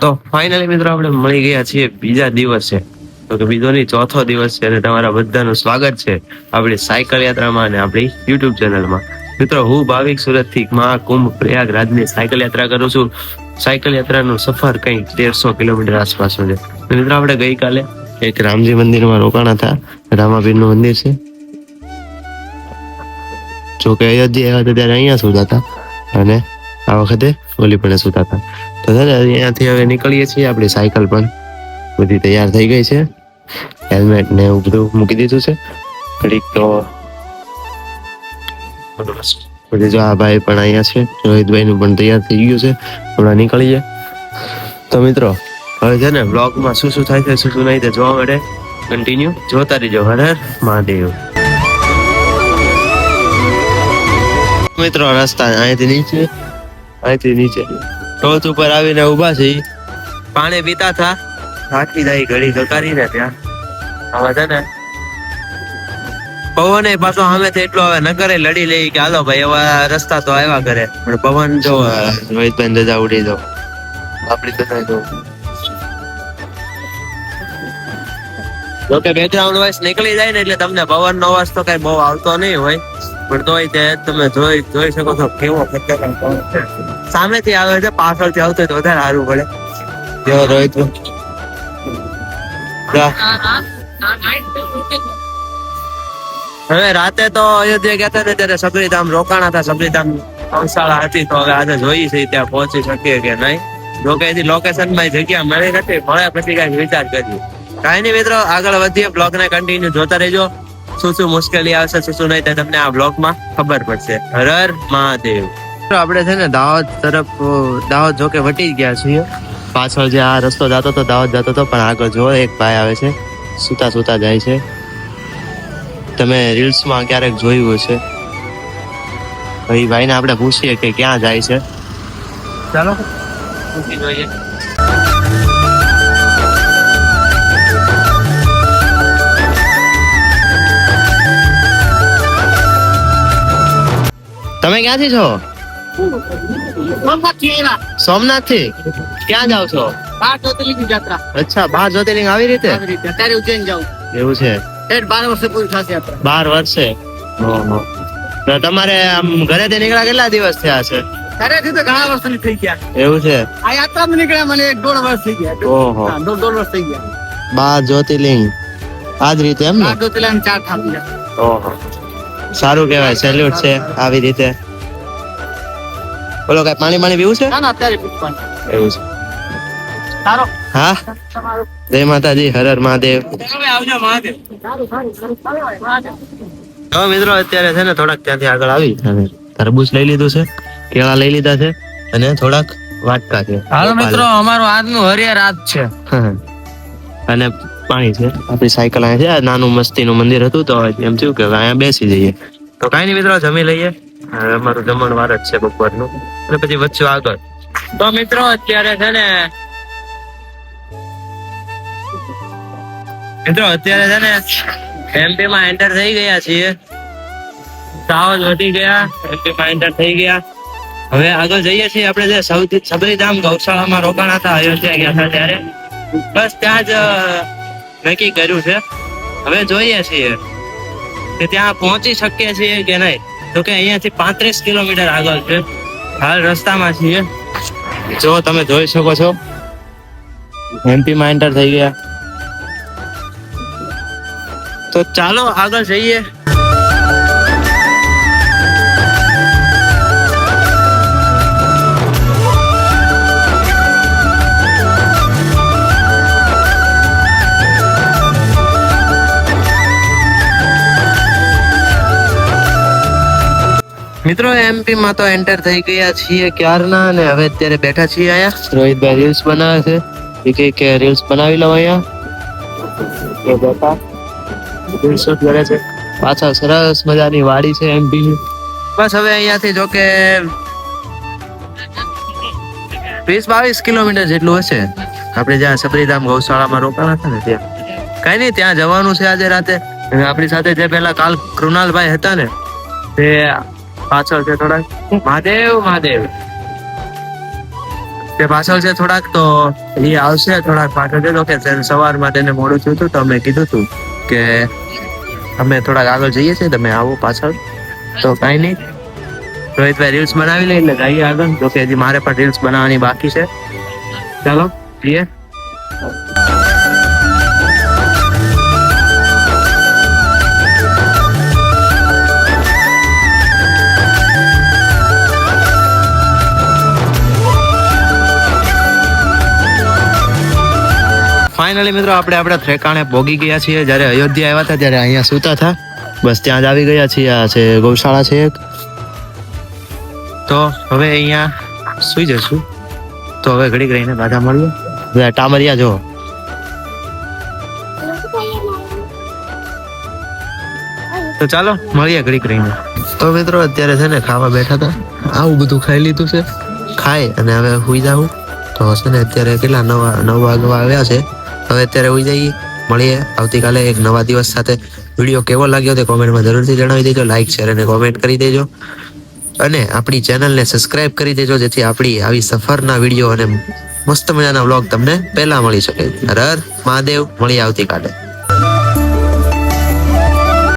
તો ફાઇનલી મિત્રો આપણે મળી ગયા છીએ બીજા દિવસે. તો કે બીજો નહીં, ચોથો દિવસ છે અને તમારા બધાનું સ્વાગત છે આપણી સાયકલ યાત્રામાં અને આપણી યુટ્યુબ ચેનલમાં. મિત્રો, હું ભાવિક સુરતથી મહાકુંભ પ્રયાગરાજની સાયકલ યાત્રા કરું છું. સાયકલ યાત્રાનું સફર કંઈક 1300 કિલોમીટર આસપાસનું છે. મિત્રો, આપણે ગઈકાલે એક રામજી મંદિરમાં રોકાણા હતા. રામાપીરનું મંદિર છે. જો કે અયોધ્યા હતા ત્યારે અહીંયા સુતા હતા અને આ વખતે ઓલી પણ સુતા હતા. તો અહીંયાથી હવે નીકળીએ છીએ. આપણી સાયકલ પણ બધી તૈયાર થઈ ગઈ છે. હેલ્મેટ ને એવું બધું મૂકી દીધું છે. ઘડીક તો પછી જો આ ભાઈ પણ અહીંયા છે, રોહિતભાઈ નું પણ તૈયાર થઈ ગયું છે. હમણાં નીકળીએ. તો મિત્રો, હવે છે ને બ્લોગમાં શું શું થાય છે, શું શું નહીં તે જોવા માટે કન્ટિન્યુ જોતા રહીજો. હર હર મહાદેવ. મિત્રો, રસ્તા અહીંથી નીચે ટોચ ઉપર આવીને ઉભા છે. પાણી પીતા હતા, થાકી જાય ઘડી કરીને ત્યાં. હવે છે ને પવન પાછો સામેથી એટલો હવે નગરે લડી લઈ કે હાલો ભાઈ હવે રસ્તા તો આવ્યા કરે. પણ પવન જો રોહિતભાઈ રજા ઉડી દો આપડી તથા જો જોકે બેકગ્રાઉન્ડ વોઇસ નીકળી જાય ને એટલે તમને પવન નો અવાજ તો કઈ બહુ આવતો નહીં હોય, પણ તોય તે તમે જોઈ શકો છો કેવો ખતરનાક પવન છે. સામેથી આવે છે, પાછળથી આવતો હોય તો વધારે સારું પડે. જો રોહિત હવે રાતે તો અયોધ્યા ગયા હતા ને ત્યારે સબરીધામ રોકાણા હતા. સબરીધામ ગૌશાળા હતી, તો હવે આજે જોઈએ છે ત્યાં પહોંચી શકીએ કે નહીં. જોકે એની લોકેશન માં જગ્યા મળી નથી, મળે પછી કઈક વિચાર કરીએ. કાંઈ નહીં મિત્રો, આગળ વધીએ. બ્લોગ ને કન્ટિન્યુ જોતા રહેજો. શું શું મુશ્કેલી આવશે, શું શું નહીં તે તમને આ બ્લોગ માં ખબર પડશે. હર હર મહાદેવ. આપણે છે ને દાહોદ જોકે વટી ગયા છીએ. પાછળ જે આ રસ્તો જતો હતો દાહોદ જતો હતો, પણ આગળ જો એક ભાઈ આવે છે, સુતા જાય છે. તમે રીલ્સ માં ક્યારેક જોયું હશે. ભાઈ ભાઈને આપણે પૂછીએ કે ક્યાં જાય છે. ચાલો પૂછી જોઈએ. તમે ક્યાંથી છો? સોમનાથ થી. ક્યાં જાવ છો? 12 જ્યોતિર્લિંગ યાત્રા. અચ્છા, 12 જ્યોતિર્લિંગ આવી રીતે. અત્યારે ઉજ્જૈન જાઉં. એવું છે? 12 વર્ષે પૂરી થશે યાત્રા. 12 વર્ષે. ઓહો. તો તમારે આમ ઘરેથી નીકળ્યા કેટલા દિવસ થયા છે? ઘરેથી તો ઘણા વર્ષોની થઈ ગયા. એવું છે? આ યાત્રામાં નીકળ્યા મને 1.5 વર્ષ થઈ ગયા. ઓહો. 1.5 વર્ષ થઈ ગયા. 12 જ્યોતિર્લિંગ આ જ રીતે એમ ને? 12 જ્યોતિર્લિંગ 4 ઠામ ગયા. ઓહો, સારું કહેવાય. સેલ્યુટ છે આવી રીતે. બોલો, કઈ પાણી પીવું છે? ના અત્યારે પૂછવાનું. એવું છે? સારો. હા, જય માતાજી. હર હર મહાદેવ. આવજો મહાદેવ. હવે મિત્રો, અત્યારે છે ને થોડાક ત્યાંથી આગળ આવી તરબૂચ લઈ લીધું છે, કેળા લઈ લીધા છે અને થોડાક વાટકા છે. હાલો મિત્રો, અમારું આજનું હરિયા રાત છે અને પાણી છે. આપણી સાયકલ અહીંયા છે. નાનું મસ્તીનું મંદિર હતું તો એમ થયું કે અહીંયા બેસી જઈએ. તો કઈ નહીં મિત્રો, જમી લઈએ. અમારું જમણવાર જ છે બપોરનું, અને પછી વચ્ચે આગળ. તો મિત્રો, અત્યારે છે ને એમપી માં એન્ટર થઈ ગયા છીએ. દાહોદ વધી ગયા, એમપી માં એન્ટર થઈ ગયા. હવે આગળ જઈએ છીએ આપણે જે સબરીધામ ગૌશાળામાં રોકાણા હતા અયોધ્યા ગયા હતા ત્યારે. બસ ત્યાં જ નક્કી કર્યું છે. હવે જોઈએ છીએ કે ત્યાં પહોંચી શકીએ છીએ કે નહીં. તો કે અહીંયાથી 35 કિલોમીટર આગળ છે. હાલ રસ્તામાં છીએ. જો તમે જોઈ શકો છો, એમપી માં એન્ટર થઈ ગયા. તો ચાલો આગળ જઈએ. મિત્રો, એમપી માં તો એન્ટર થઈ ગયા છીએ ક્યારના, અને હવે અત્યારે બેઠા છીએ અહીંયા. રોહિતભાઈ રીલ્સ બનાવે છે. કે રીલ્સ બનાવી લો અહીંયા. રીલ્સ કરે છે. પાછળ સરસ મજાની વાડી છે એમપી ની. બસ હવે અહીંયાથી જો કે 20-22 કિલોમીટર જેટલું હશે. આપણે જ્યાં સબરીધામ ગૌશાળામાં રોકાણા હતા ને ત્યાં. કઈ નહીં, ત્યાં જવાનું છે આજે રાતે. અને આપણી સાથે જે પેલા કાલ કૃણાલભાઈ હતા ને તે પાછળ છે થોડા. મહાદેવ મહાદેવ. તે પાછળ છે થોડાક, તો એ આવશે થોડાક પાછળ છે લોકેશન. સવારમાં તેને મોડું થયું હતું તો અમે કીધું હતું કે અમે થોડાક આગળ જઈએ છીએ, તમે આવો પાછળ. તો કાંઈ નહીં, રોહિતભાઈ રીલ્સ બનાવી લે એટલે જઈએ આગળ. જો કે હજી મારે પણ રીલ્સ બનાવવાની બાકી છે. ચાલો જઈએ. ફાઇનલી મિત્રો આપણે આપણા ઠેકાણે પહોંચી ગયા છીએ. જ્યારે અયોધ્યા આવ્યા હતા ત્યારે અહીંયા સૂતા હતા, બસ ત્યાં જ આવી ગયા છીએ. આ છે ગૌશાળા છે એક. તો હવે અહીંયા સુઈ જશું. તો હવે ઘડીક રહીને પાછા મળીએ. ટામરિયા જો, તો ચાલો મળીએ ઘડીક રહીને. તો મિત્રો અત્યારે છે ને ખાવા બેઠા હતા, આવું બધું ખાઈ લીધું છે. ખાઈ અને હવે સુઈ જાવું. તો છે ને અત્યારે કેટલા 9 વાગવા આવ્યા છે. હવે અત્યારે સુઈ જઈએ. મળીએ આવતીકાલે એક નવા દિવસ સાથે. વિડીયો કેવો લાગ્યો તે કોમેન્ટમાં જરૂરથી જણાવી દેજો. લાઈક, શેર અને કોમેન્ટ કરી દેજો. અને આપણી ચેનલને સબસ્ક્રાઇબ કરી દેજો, જેથી આપણી આવી સફરના વિડીયો અને મસ્ત મજાના વ્લોગ તમને પહેલા મળી શકે. હર હર મહાદેવ. મળીએ આવતીકાલે.